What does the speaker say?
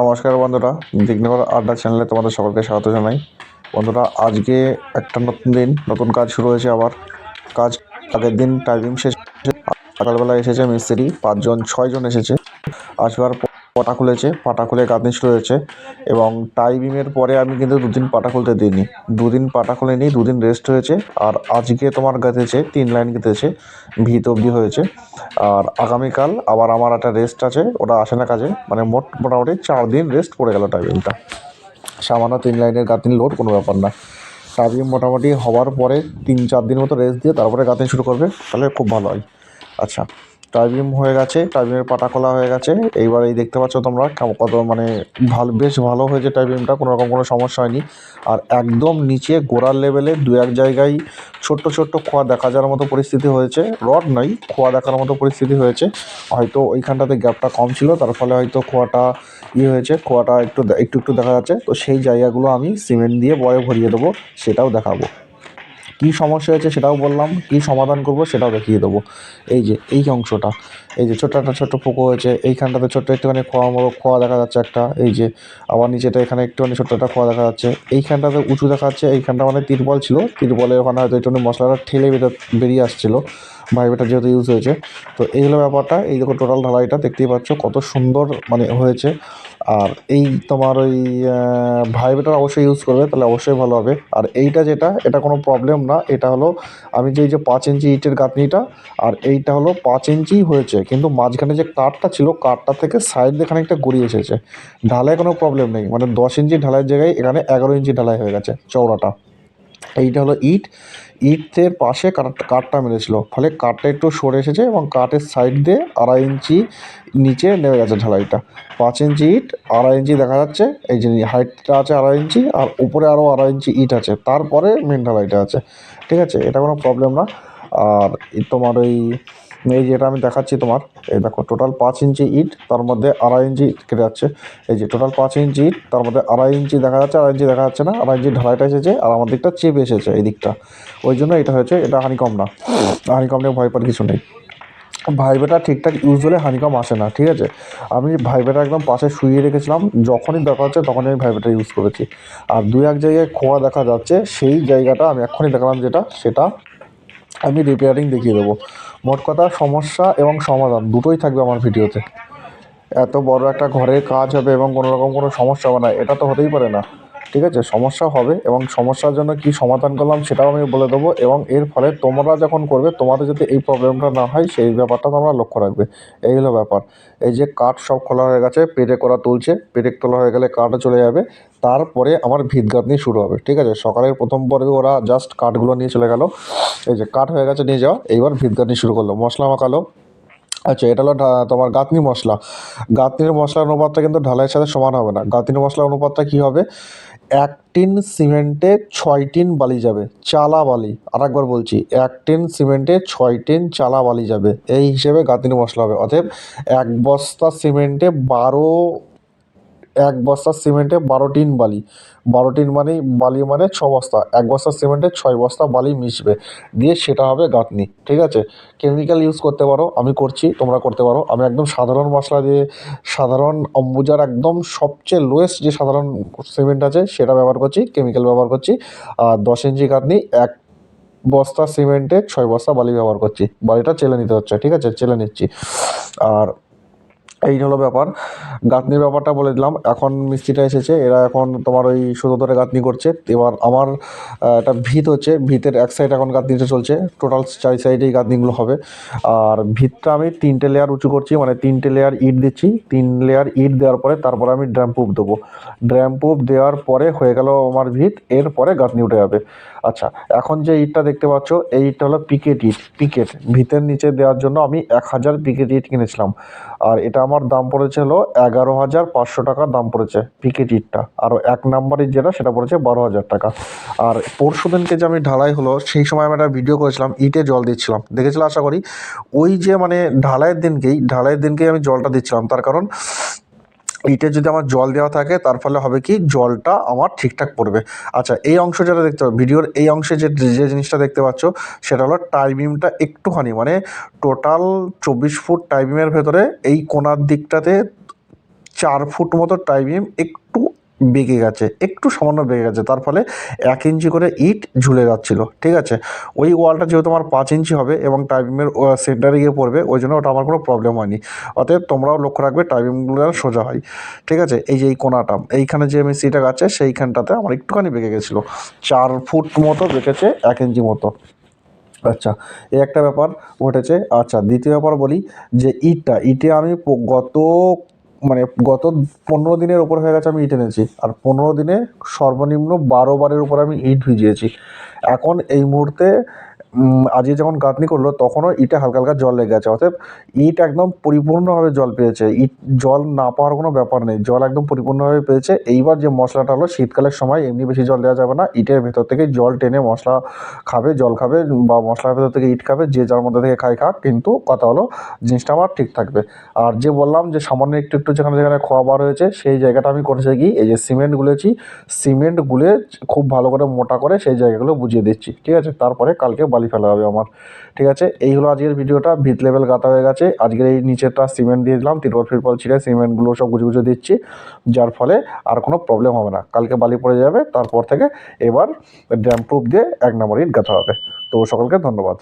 নমস্কার বন্ধুরা, দিগনগর আড্ডা চ্যানেলে তোমাদের সকলকে স্বাগত জানাই। বন্ধুরা, আজকে একটা নতুন দিন, নতুন কাজ শুরু হয়েছে। আবার কাজ আগের দিন টাইমিং শেষ, সকালবেলা এসেছে মিস্ত্রি 5-6 জন এসেছে। আসবার পাটা খুলেছে, পাটা খুলে গাঁথনি শুরু হয়েছে। এবং টাইমিংয়ের পরে আমি কিন্তু দুদিন পাটা খুলতে দিইনি, দুদিন পাটা খুলেনি, দুদিন রেস্ট হয়েছে। আর আজকে তোমার গেঁথেছে 3 লাইন গেঁথেছে, ভিত অবধি হয়েছে। আর আগামীকাল আবার আমার একটা রেস্ট আছে, ওটা আসে না কাজে, মানে মোটামুটি 4 দিন রেস্ট পড়ে গেল। টাইমিংটা সামান্য 3 লাইনের গাঁথনি লোড, কোনো ব্যাপার না। টাইমিং মোটামুটি হওয়ার পরে 3-4 দিন মতো রেস্ট দিয়ে তারপরে গাঁথনি শুরু করবে, তাহলে খুব ভালো হয়। আচ্ছা, টাইমিং হয়ে গেছে, টাইমিংয়ের পাটা খোলা হয়ে গেছে। এইবার এই দেখতে পাচ্ছ তোমরা কত মানে ভালো, বেশ ভালো হয়েছে টাইমিংটা, কোনো রকম কোনো সমস্যা হয়নি। আর একদম নিচে গোড়ার লেভেলে 2-1 জায়গায় ছোট্ট ছোট্ট খোয়া দেখা যাওয়ার মতো পরিস্থিতি হয়েছে, রড নয়, খোয়া দেখার মতো পরিস্থিতি হয়েছে। হয়তো ওইখানটাতে গ্যাপটা কম ছিল, তার ফলে হয়তো খোয়াটা হয়েছে, খোয়াটা একটু একটু একটু দেখা যাচ্ছে। তো সেই জায়গাগুলো আমি সিমেন্ট দিয়ে বয়ে ভরিয়ে দেবো, সেটাও দেখাবো। কী সমস্যা হয়েছে সেটাও বললাম, কী সমাধান করব সেটাও দেখিয়ে দেবো। এই যে এই অংশটা, এই যে ছোট্ট একটা ছোট্ট পোকো হয়েছে, এইখানটাতে ছোট্ট একটুখানি খোয়া দেখা যাচ্ছে একটা। এই যে আবার নিচেটা এখানে একটুখানি ছোট্ট একটা খোয়া দেখা যাচ্ছে। এইখানটাতে উঁচু দেখা যাচ্ছে, এইখানটা মানে তিরপল ছিল, তিরপলের ওখানে হয়তো একটুখানি মশলাটা ঠেলে বেরিয়ে আসছিলো, ভাইবেটা যেহেতু ইউজ হয়েছে। তো এই হলো ব্যাপারটা। এই দেখো টোটাল ঢালাইটা দেখতেই পাচ্ছ কত সুন্দর মানে হয়েছে। আর এই তোমার ওই ভাইবেটার অবশ্যই ইউজ করবে, তাহলে অবশ্যই ভালো হবে। আর এইটা যেটা, এটা কোনো প্রবলেম না। এটা হলো আমি যে এই যে 5 ইঞ্চি ইটের গাঁথনিটা, আর এইটা হলো 5 ইঞ্চি হয়েছে, কিন্তু মাঝখানে যে কাঠটা ছিল, কাঠটা থেকে সাইড দিয়ে খানিকটা গড়িয়ে এসেছে। ঢালাই কোনো প্রবলেম নেই, মানে 10 ইঞ্চি ঢালাইয়ের জায়গায় এখানে 11 ইঞ্চি ঢালাই হয়ে গেছে চওড়াটা। এইটা হলো ইটের পাশে কাঠটা মেরেছিল, ফলে কাঠটা একটু সরে এসেছে এবং কাঠের সাইড দিয়ে 2.5 ইঞ্চি নিচে নেমে গেছে ঢালাইটা। 5 ইঞ্চি ইট, 2.5 ইঞ্চি দেখা যাচ্ছে। এই যে হাইটটা আছে 2.5 ইঞ্চি, আর উপরে আরও 2.5 ইঞ্চি ইট আছে, তারপরে মেন ঢালাইটা আছে। ঠিক আছে, এটা কোনো প্রবলেম না। আর তোমার এই যেটা আমি দেখাচ্ছি তোমার, এই দেখো টোটাল 5 ইঞ্চি ইট, তার মধ্যে 2.5 ইঞ্চি কেটে যাচ্ছে। এই যে টোটাল 5 ইঞ্চি ইট, তার মধ্যে 2.5 ইঞ্চি দেখা যাচ্ছে, 2.5 ইঞ্চি দেখা যাচ্ছে না, 2.5 ইঞ্চি ঢালাইটা এসেছে, আর আমার দিকটা চেপে এসেছে এই দিকটা। ওই জন্য এটা হয়েছে, এটা হানিকম না। হানিকম নিয়ে ভয় পাওয়ার কিছু নেই। ভাইবেটা ঠিকঠাক ইউজ হলে হানিকম আসে না, ঠিক আছে। আমি ভাইবেটা একদম পাশে শুইয়ে রেখেছিলাম, যখনই দরকার হচ্ছে তখনই আমি ভাইবেটা ইউজ করেছি। আর 2-1 জায়গায় খোয়া দেখা যাচ্ছে, সেই জায়গাটা আমি এক্ষুনি দেখালাম যেটা, সেটা আমি রিপেয়ারিং দেখিয়ে দেবো। মোট কথা, সমস্যা এবং সমাধান দুটোই থাকবে আমার ভিডিওতে। এত বড় একটা ঘরের কাজ হবে এবং কোনো রকম কোনো সমস্যা হবে না, এটা তো হতেই পারে না। ঠিক আছে, সমস্যা হবে, এবং সমস্যার জন্য কি সমাধান করলাম সেটাও আমি বলে দেবো। এবং এর ফলে তোমরা যখন করবে, তোমাদের যদি এই প্রবলেমটা না হয়, সেই ব্যাপারটা তোমরা লক্ষ্য রাখবে। এই হলো ব্যাপার। এই যে কাঠ সব খোলা হয়ে গেছে, পেরেক ওরা তুলছে, পেরেক তোলা হয়ে গেলে কাঠও চলে যাবে। তারপরে আমার ভিত গাঁথনি শুরু হবে। ঠিক আছে, সকালের প্রথম পর্বে ওরা জাস্ট কাঠগুলো নিয়ে চলে গেল, এই যে কাঠ হয়ে গেছে নিয়ে যাওয়া, এইবার ভিত গাঁথনি শুরু করলো, মশলা মাখালো। আচ্ছা, এটা হলো তোমার গাঁথনি মশলা। গাঁথনির মশলার অনুপাতটা কিন্তু ঢালাইয়ের সাথে সমান হবে না। গাঁথনি মশলার অনুপাতটা কী হবে? 1 টিন সিমেন্টে 6 টিন বালি যাবে, চালা বালি। আরেকবার বলছি, 1 টিন সিমেন্টে 6 টিন চালা বালি যাবে, এই হিসেবে গাঁথনি মশলা হবে। অতএব 1 বস্তা সিমেন্টে 12 টিন বালি। 12 টিন মানে বালি মানে 6 বস্তা। 1 বস্তা সিমেন্টে 6 বস্তা বালি মিশবে, দিয়ে সেটা হবে গাঁথনি। ঠিক আছে, কেমিক্যাল ইউজ করতে পারো, আমি করছি, তোমরা করতে পারো। আমি একদম সাধারণ মশলা দিয়ে, সাধারণ অম্বুজার একদম সবচেয়ে লোয়েস্ট যে সাধারণ সিমেন্ট আছে সেটা ব্যবহার করছি, কেমিক্যাল ব্যবহার করছি। আর 10 ইঞ্চি গাঁথনি, 1 বস্তা সিমেন্টে 6 বস্তা বালি ব্যবহার করছি। বালিটা চেলে নিতে হচ্ছে, ঠিক আছে, চেলে নিচ্ছি। আর এই হলো ব্যাপার। গাঁথনির ব্যাপারটা বলে দিলাম। এখন মিস্ত্রিটা এসেছে, এরা এখন তোমার ওই সুতো ধরে গাঁথনি করছে। এবার আমার একটা ভিত হচ্ছে, ভিতের এক সাইড এখন গাঁথনিটা চলছে, টোটাল 4 সাইডেই গাঁথনিগুলো হবে। আর ভিতটা আমি 3টে লেয়ার উঁচু করছি, মানে 3টে লেয়ার ইট দিচ্ছি। 3 লেয়ার ইট দেওয়ার পরে তারপরে আমি ড্রাম প্রুফ দেবো। ড্রাম প্রুফ দেওয়ার পরে হয়ে গেল আমার ভিত, এরপরে গাঁথনি উঠে যাবে। আচ্ছা, এখন যে ইটটা দেখতে পাচ্ছ, এই ইটটা হলো পিকেট ইট। পিকেট ভিতের নিচে দেওয়ার জন্য আমি 1000 পিকেট ইট কিনেছিলাম। আর এটা আমার দাম পড়েছে হলো 11,500 টাকা দাম পড়েছে পিকেট ইটটা। আর 1 নাম্বার ইট যেটা, সেটা পড়েছে 12,000 টাকা। আর পরশু দিনকে যে আমি ঢালাই হলো, সেই সময় আমি একটা ভিডিও করেছিলাম, ইটে জল দিচ্ছিলাম, দেখেছিল আশা করি। ওই যে মানে ঢালাইয়ের দিনকেই আমি জলটা দিচ্ছিলাম, তার কারণ ইটে যদি আমার জল দেওয়া থাকে, তার ফলে হবে কি, জলটা আমার ঠিকঠাক পড়বে। আচ্ছা, এই অংশ যেটা দেখতে পাচ্ছ ভিডিওর, এই অংশে যে জিনিসটা দেখতে পাচ্ছ, সেটা হলো টাই বিমটা একটুখানি, মানে টোটাল 24 ফুট টাই বিমের ভেতরে এই কোণার দিকটাতে 4 ফুট মতো টাই বিম একটু বেঁকে গেছে, একটু সামান্য বেঁকে গেছে, তার ফলে 1 ইঞ্চি করে ইট ঝুলে যাচ্ছিলো। ঠিক আছে, ওই ওয়ালটা যেহেতু আমার 5 ইঞ্চি হবে এবং টাই বিমের সেন্টারে গিয়ে পড়বে, ওই জন্য ওটা আমার কোনো প্রবলেম হয়নি। অতএব তোমরাও লক্ষ্য রাখবে টাই বিমগুলো যেন সোজা হয়। ঠিক আছে, এই যে এই কোণাটা, এইখানে যে মিস্ত্রিটা গাচ্ছে সেইখানটাতে আমার একটুখানি বেঁকে গেছিলো, 4 ফুট মতো বেঁকেছে, 1 ইঞ্চি মতো। আচ্ছা, এই একটা ব্যাপার ঘটেছে। আচ্ছা, দ্বিতীয় ব্যাপার বলি যে ইটে আমি গত 15 দিনের ওপর হয়ে গেছে আমি ইট এনেছি, আর 15 দিনে সর্বনিম্ন 12 বারের উপর আমি ইট ভিজিয়েছি। এখন এই মুহূর্তে আজকে যখন গাঁথনি করলো তখনও ইটে হালকা হালকা জল লেগে গেছে। অতএব ইট একদম পরিপূর্ণভাবে জল পেয়েছে, ইট জল না পাওয়ার কোনো ব্যাপার নেই, জল একদম পরিপূর্ণভাবে পেয়েছে। এইবার যে মশলাটা হলো, শীতকালের সময় এমনি বেশি জল দেওয়া যাবে না, ইটের ভেতর থেকে জল টেনে মশলা খাবে, জল খাবে, বা মশলার ভেতর থেকে ইট খাবে, যে যার মধ্যে থেকে খাক, কিন্তু কথা হলো জিনিসটা আমার ঠিক থাকবে। আর যে বললাম যে সামান্য একটু একটু যেখানে যেখানে খোয়া বার হয়েছে, সেই জায়গাটা আমি করেছি কি, এই যে সিমেন্ট গুলেছি, সিমেন্ট গুলে খুব ভালো করে মোটা করে সেই জায়গাগুলো বুঝিয়ে দিচ্ছি। ঠিক আছে, তারপরে কালকে বালি ফেলা হবে আমার। ঠিক আছে, এই হলো আজকের ভিডিওটা। ভিত লেভেল গাঁথা হয়ে গেছে, আজকের এই নিচেরটা সিমেন্ট দিয়ে দিলাম, তিরপল ফিরপল ছিঁড়ে সিমেন্টগুলো সব গুজে গুজে দিচ্ছি, যার ফলে আর কোনো প্রবলেম হবে না। কালকে বালি পড়ে যাবে, তারপর থেকে এবার ড্যাম প্রুফ দিয়ে 1 নম্বর ইট গাঁথা হবে। তো সকলকে ধন্যবাদ।